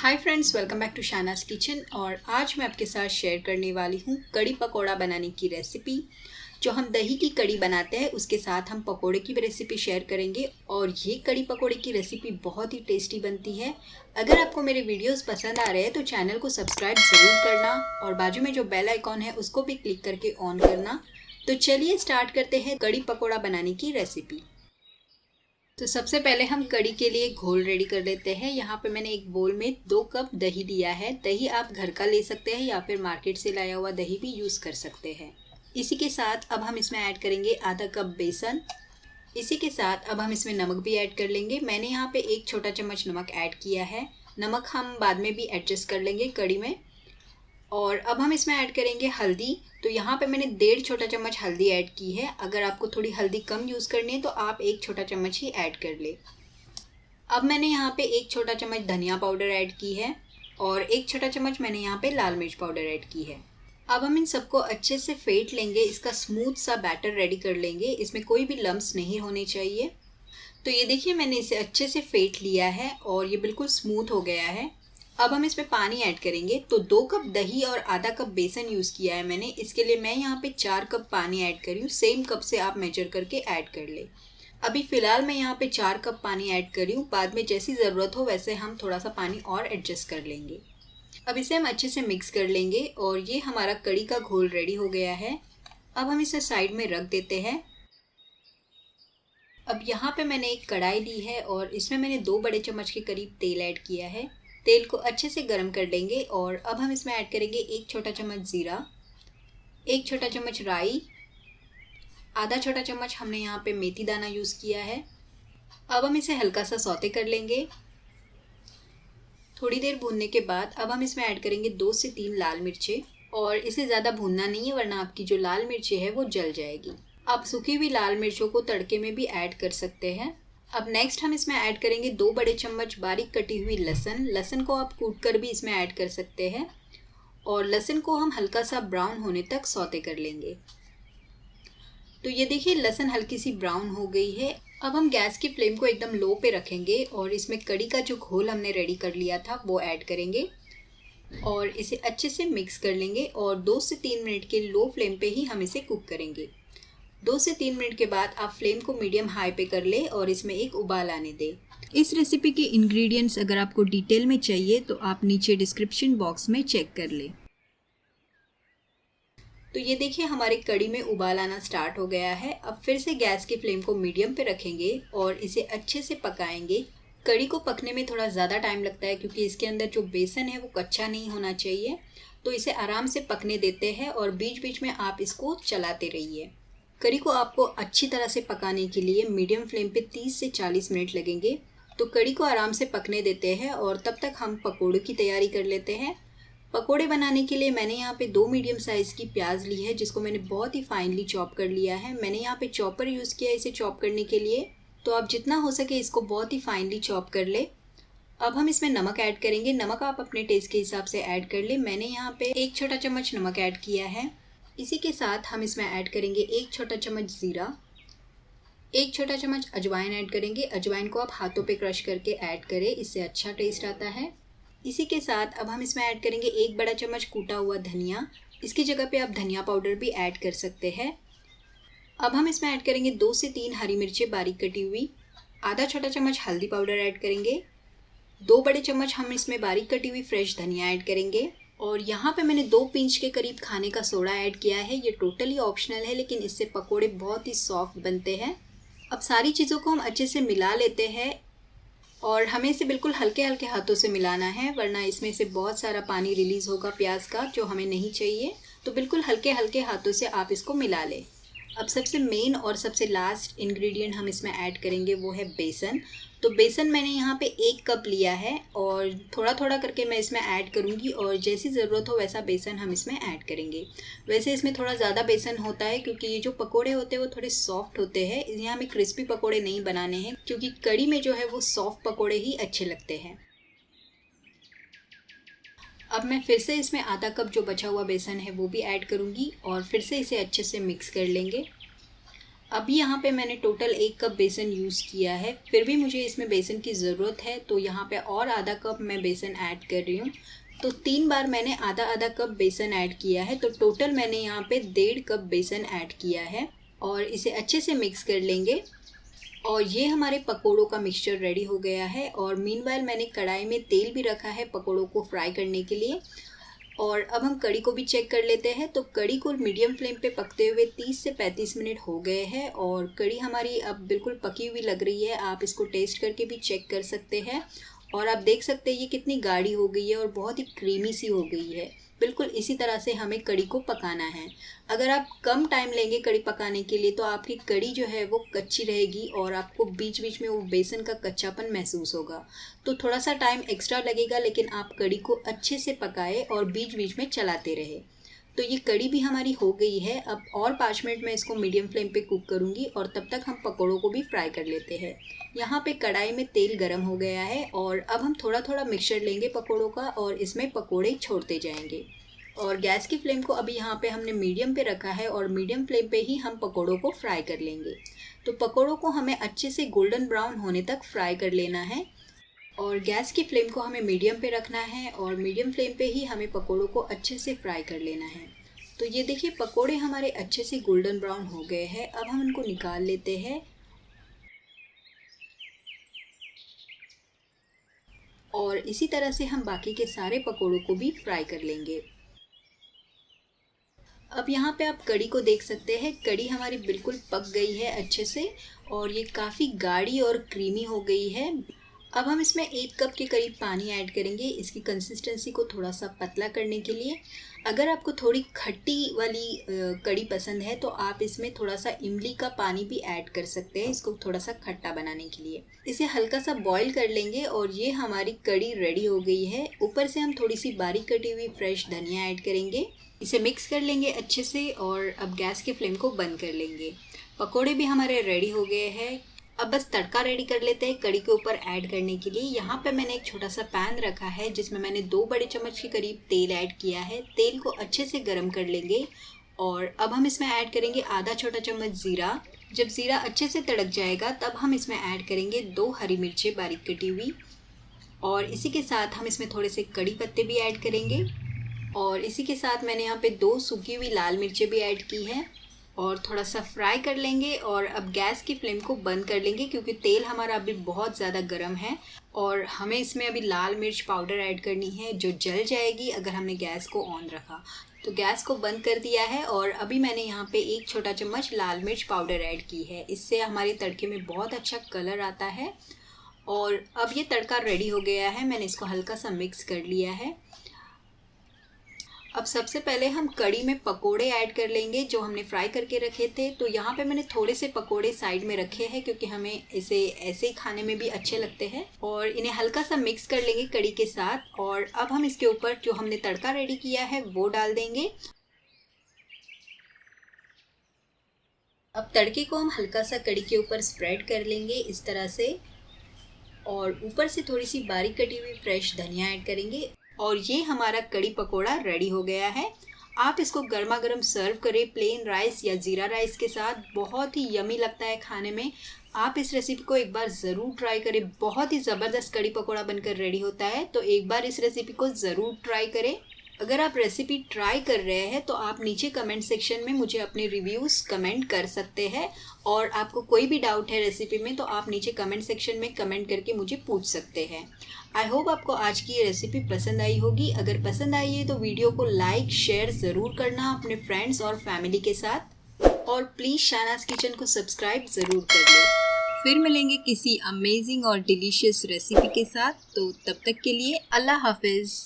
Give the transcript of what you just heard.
Hi friends, welcome back to Shana's kitchen. और आज मैं आपके साथ शेयर करने वाली हूँ कड़ी पकोड़ा बनाने की रेसिपी। जो हम दही की कड़ी बनाते हैं उसके साथ हम पकोड़े की भी रेसिपी शेयर करेंगे। और ये कड़ी पकोड़े की रेसिपी बहुत ही टेस्टी बनती है। अगर आपको मेरे वीडियोस पसंद आ रहे हैं तो चैनल को सब्सक्राइब ज़रूर करना और बाजू में जो बेल आइकॉन है उसको भी क्लिक करके ऑन करना। तो चलिए स्टार्ट करते हैं कड़ी पकोड़ा बनाने की रेसिपी। तो सबसे पहले हम कड़ी के लिए घोल रेडी कर लेते हैं। यहाँ पे मैंने एक बोल में 2 कप दही लिया है। दही आप घर का ले सकते हैं या फिर मार्केट से लाया हुआ दही भी यूज़ कर सकते हैं। इसी के साथ अब हम इसमें ऐड करेंगे आधा कप बेसन। इसी के साथ अब हम इसमें नमक भी ऐड कर लेंगे। मैंने यहाँ पे 1 छोटा चम्मच नमक ऐड किया है। नमक हम बाद में भी एडजस्ट कर लेंगे कड़ी में। और अब हम इसमें ऐड करेंगे हल्दी। तो यहाँ पे मैंने 1.5 छोटा चम्मच हल्दी ऐड की है। अगर आपको थोड़ी हल्दी कम यूज़ करनी है तो आप 1 छोटा चम्मच ही ऐड कर ले। अब मैंने यहाँ पे 1 छोटा चम्मच धनिया पाउडर ऐड की है और 1 छोटा चम्मच मैंने यहाँ पे लाल मिर्च पाउडर ऐड की है। अब हम इन सबको अच्छे से फेंट लेंगे। इसका स्मूथ सा बैटर रेडी कर लेंगे। इसमें कोई भी लम्स नहीं होने चाहिए। तो ये देखिए, मैंने इसे अच्छे से फेंट लिया है और ये बिल्कुल स्मूथ हो गया है। अब हम इसमें पानी ऐड करेंगे। तो 2 कप दही और आधा कप बेसन यूज़ किया है मैंने। इसके लिए मैं यहाँ पे 4 कप पानी ऐड कर रही हूँ। सेम कप से आप मेजर करके ऐड कर ले। अभी फ़िलहाल मैं यहाँ पे 4 कप पानी ऐड कर रही हूँ। बाद में जैसी ज़रूरत हो वैसे हम थोड़ा सा पानी और एडजस्ट कर लेंगे। अब इसे हम अच्छे से मिक्स कर लेंगे और ये हमारा कड़ी का घोल रेडी हो गया है। अब हम इसे साइड में रख देते हैं। अब यहाँ पे मैंने एक कढ़ाई ली है और इसमें मैंने 2 बड़े चम्मच के करीब तेल ऐड किया है। तेल को अच्छे से गर्म कर लेंगे और अब हम इसमें ऐड करेंगे 1 छोटा चम्मच ज़ीरा, 1 छोटा चम्मच राई, आधा छोटा चम्मच हमने यहाँ पे मेथी दाना यूज़ किया है। अब हम इसे हल्का सा सौते कर लेंगे। थोड़ी देर भूनने के बाद अब हम इसमें ऐड करेंगे 2 से 3 लाल मिर्चें। और इसे ज़्यादा भूनना नहीं है वरना आपकी जो लाल मिर्चें है वो जल जाएगी। आप सूखी हुई लाल मिर्चों को तड़के में भी ऐड कर सकते हैं। अब नेक्स्ट हम इसमें ऐड करेंगे 2 बड़े चम्मच बारीक कटी हुई लहसुन। लहसुन को आप कूट कर भी इसमें ऐड कर सकते हैं और लहसुन को हम हल्का सा ब्राउन होने तक सौते कर लेंगे। तो ये देखिए, लहसुन हल्की सी ब्राउन हो गई है। अब हम गैस की फ्लेम को एकदम लो पे रखेंगे और इसमें कड़ी का जो घोल हमने रेडी कर लिया था वो ऐड करेंगे और इसे अच्छे से मिक्स कर लेंगे और 2 से 3 मिनट के लो फ्लेम पे ही हम इसे कुक करेंगे। 2 से 3 मिनट के बाद आप फ्लेम को मीडियम हाई पे कर ले और इसमें एक उबाल आने दें। इस रेसिपी के इंग्रेडिएंट्स अगर आपको डिटेल में चाहिए तो आप नीचे डिस्क्रिप्शन बॉक्स में चेक कर ले। तो ये देखिए, हमारी कड़ी में उबाल आना स्टार्ट हो गया है। अब फिर से गैस की फ्लेम को मीडियम पे रखेंगे और इसे अच्छे से पकाएंगे। कड़ी को पकने में थोड़ा ज़्यादा टाइम लगता है क्योंकि इसके अंदर जो बेसन है वो कच्चा नहीं होना चाहिए। तो इसे आराम से पकने देते हैं और बीच बीच में आप इसको चलाते रहिए। कड़ी को आपको अच्छी तरह से पकाने के लिए मीडियम फ्लेम पे 30 से 40 मिनट लगेंगे। तो कड़ी को आराम से पकने देते हैं और तब तक हम पकोड़े की तैयारी कर लेते हैं। पकोड़े बनाने के लिए मैंने यहाँ पे 2 मीडियम साइज़ की प्याज ली है जिसको मैंने बहुत ही फाइनली चॉप कर लिया है। मैंने यहाँ पे चॉपर यूज़ किया है इसे चॉप करने के लिए। तो आप जितना हो सके इसको बहुत ही फाइनली चॉप कर ले। अब हम इसमें नमक ऐड करेंगे। नमक आप अपने टेस्ट के हिसाब से ऐड कर ले। मैंने यहाँ पे 1 छोटा चम्मच नमक ऐड किया है। इसी के साथ हम इसमें ऐड करेंगे 1 छोटा चम्मच ज़ीरा, 1 छोटा चम्मच अजवाइन ऐड करेंगे। अजवाइन को आप हाथों पे क्रश करके ऐड करें, इससे अच्छा टेस्ट आता है। इसी के साथ अब हम इसमें ऐड करेंगे 1 बड़ा चम्मच कूटा हुआ धनिया। इसकी जगह पे आप धनिया पाउडर भी ऐड कर सकते हैं। अब हम इसमें ऐड करेंगे 2 से 3 हरी मिर्चें बारीक कटी हुई, आधा छोटा चम्मच हल्दी पाउडर ऐड करेंगे, 2 बड़े चम्मच हम इसमें बारीक कटी हुई फ्रेश धनिया ऐड करेंगे। और यहाँ पे मैंने 2 पिंच के करीब खाने का सोडा ऐड किया है। ये टोटली ऑप्शनल है लेकिन इससे पकोड़े बहुत ही सॉफ्ट बनते हैं। अब सारी चीज़ों को हम अच्छे से मिला लेते हैं और हमें इसे बिल्कुल हल्के हल्के हाथों से मिलाना है वरना इसमें से बहुत सारा पानी रिलीज़ होगा प्याज का, जो हमें नहीं चाहिए। तो बिल्कुल हल्के हल्के हाथों से आप इसको मिला लें। अब सबसे मेन और सबसे लास्ट इंग्रेडिएंट हम इसमें ऐड करेंगे वो है बेसन। तो बेसन मैंने यहाँ पे 1 कप लिया है और थोड़ा थोड़ा करके मैं इसमें ऐड करूँगी और जैसी ज़रूरत हो वैसा बेसन हम इसमें ऐड करेंगे। वैसे इसमें थोड़ा ज़्यादा बेसन होता है क्योंकि ये जो पकोड़े होते हैं वो थोड़े सॉफ्ट होते हैं। यहाँ हमें क्रिस्पी पकोड़े नहीं बनाने हैं क्योंकि कड़ी में जो है वो सॉफ्ट पकोड़े ही अच्छे लगते हैं। अब मैं फिर से इसमें आधा कप जो बचा हुआ बेसन है वो भी ऐड करूँगी और फिर से इसे अच्छे से मिक्स कर लेंगे। अब यहाँ पे मैंने टोटल 1 कप बेसन यूज़ किया है, फिर भी मुझे इसमें बेसन की ज़रूरत है तो यहाँ पे और आधा कप मैं बेसन ऐड कर रही हूँ। तो 3 बार मैंने आधा आधा कप बेसन ऐड किया है, तो टोटल मैंने यहाँ पे 1.5 कप बेसन ऐड किया है और इसे अच्छे से मिक्स कर लेंगे। और ये हमारे पकोड़ों का मिक्सचर रेडी हो गया है। और मीनवाइल मैंने कढ़ाई में तेल भी रखा है पकोड़ों को फ्राई करने के लिए। और अब हम कढ़ी को भी चेक कर लेते हैं। तो कढ़ी को मीडियम फ्लेम पे पकते हुए 30 से 35 मिनट हो गए हैं और कढ़ी हमारी अब बिल्कुल पकी हुई लग रही है। आप इसको टेस्ट करके भी चेक कर सकते हैं और आप देख सकते हैं ये कितनी गाढ़ी हो गई है और बहुत ही क्रीमी सी हो गई है। बिल्कुल इसी तरह से हमें कढ़ी को पकाना है। अगर आप कम टाइम लेंगे कढ़ी पकाने के लिए तो आपकी कढ़ी जो है वो कच्ची रहेगी और आपको बीच बीच में वो बेसन का कच्चापन महसूस होगा। तो थोड़ा सा टाइम एक्स्ट्रा लगेगा, लेकिन आप कढ़ी को अच्छे से पकाए और बीच बीच में चलाते रहे। तो ये कढ़ी भी हमारी हो गई है। अब और 5 मिनट मैं इसको मीडियम फ्लेम पे कुक करूँगी और तब तक हम पकौड़ों को भी फ्राई कर लेते हैं। यहाँ पे कढ़ाई में तेल गरम हो गया है और अब हम थोड़ा थोड़ा मिक्सचर लेंगे पकौड़ों का और इसमें पकौड़े छोड़ते जाएंगे। और गैस की फ्लेम को अभी यहाँ पे हमने मीडियम पे रखा है और मीडियम फ्लेम पे ही हम पकौड़ों को फ्राई कर लेंगे। तो पकौड़ों को हमें अच्छे से गोल्डन ब्राउन होने तक फ्राई कर लेना है और गैस की फ्लेम को हमें मीडियम पे रखना है और मीडियम फ्लेम पे ही हमें पकोड़ों को अच्छे से फ्राई कर लेना है। तो ये देखिए पकोड़े हमारे अच्छे से गोल्डन ब्राउन हो गए हैं। अब हम इनको निकाल लेते हैं और इसी तरह से हम बाकी के सारे पकोड़ों को भी फ्राई कर लेंगे। अब यहाँ पे आप कढ़ी को देख सकते हैं, कढ़ी हमारी बिल्कुल पक गई है अच्छे से और ये काफ़ी गाढ़ी और क्रीमी हो गई है। अब हम इसमें 1 कप के करीब पानी ऐड करेंगे इसकी कंसिस्टेंसी को थोड़ा सा पतला करने के लिए। अगर आपको थोड़ी खट्टी वाली कढ़ी पसंद है तो आप इसमें थोड़ा सा इमली का पानी भी ऐड कर सकते हैं इसको थोड़ा सा खट्टा बनाने के लिए। इसे हल्का सा बॉईल कर लेंगे और ये हमारी कढ़ी रेडी हो गई है। ऊपर से हम थोड़ी सी बारीक कटी हुई फ्रेश धनिया ऐड करेंगे, इसे मिक्स कर लेंगे अच्छे से और अब गैस के फ्लेम को बंद कर लेंगे। पकोड़े भी हमारे रेडी हो गए हैं। अब बस तड़का रेडी कर लेते हैं कढ़ी के ऊपर ऐड करने के लिए। यहाँ पे मैंने एक छोटा सा पैन रखा है जिसमें मैंने 2 बड़े चम्मच के करीब तेल ऐड किया है। तेल को अच्छे से गर्म कर लेंगे और अब हम इसमें ऐड करेंगे आधा छोटा चम्मच ज़ीरा। जब ज़ीरा अच्छे से तड़क जाएगा तब हम इसमें ऐड करेंगे 2 हरी मिर्चें बारीक कटी हुई और इसी के साथ हम इसमें थोड़े से कड़ी पत्ते भी ऐड करेंगे और इसी के साथ मैंने यहाँ पे 2 सूखी हुई लाल मिर्चें भी ऐड की हैं और थोड़ा सा फ्राई कर लेंगे। और अब गैस की फ्लेम को बंद कर लेंगे क्योंकि तेल हमारा अभी बहुत ज़्यादा गर्म है और हमें इसमें अभी लाल मिर्च पाउडर ऐड करनी है जो जल जाएगी अगर हमने गैस को ऑन रखा। तो गैस को बंद कर दिया है और अभी मैंने यहाँ पे 1 छोटा चम्मच लाल मिर्च पाउडर ऐड की है। इससे हमारे तड़के में बहुत अच्छा कलर आता है। और अब ये तड़का रेडी हो गया है, मैंने इसको हल्का सा मिक्स कर लिया है। अब सबसे पहले हम कढ़ी में पकोड़े ऐड कर लेंगे जो हमने फ्राई करके रखे थे। तो यहाँ पे मैंने थोड़े से पकोड़े साइड में रखे हैं क्योंकि हमें इसे ऐसे ही खाने में भी अच्छे लगते हैं और इन्हें हल्का सा मिक्स कर लेंगे कढ़ी के साथ। और अब हम इसके ऊपर जो हमने तड़का रेडी किया है वो डाल देंगे। अब तड़के को हम हल्का सा कढ़ी के ऊपर स्प्रेड कर लेंगे इस तरह से और ऊपर से थोड़ी सी बारीक कटी हुई फ्रेश धनिया ऐड करेंगे और ये हमारा कढ़ी पकोड़ा रेडी हो गया है। आप इसको गर्मा गर्म सर्व करें प्लेन राइस या ज़ीरा राइस के साथ, बहुत ही यमी लगता है खाने में। आप इस रेसिपी को एक बार ज़रूर ट्राई करें, बहुत ही ज़बरदस्त कढ़ी पकोड़ा बनकर रेडी होता है। तो एक बार इस रेसिपी को ज़रूर ट्राई करें। अगर आप रेसिपी ट्राई कर रहे हैं तो आप नीचे कमेंट सेक्शन में मुझे अपने रिव्यूज़ कमेंट कर सकते हैं और आपको कोई भी डाउट है रेसिपी में तो आप नीचे कमेंट सेक्शन में कमेंट करके मुझे पूछ सकते हैं। आई होप आपको आज की ये रेसिपी पसंद आई होगी। अगर पसंद आई है तो वीडियो को लाइक शेयर ज़रूर करना अपने फ्रेंड्स और फैमिली के साथ और प्लीज़ शहनाज किचन को सब्सक्राइब ज़रूर कर लें। फिर मिलेंगे किसी अमेजिंग और डिलीशियस रेसिपी के साथ। तो तब तक के लिए अल्लाह हाफिज़।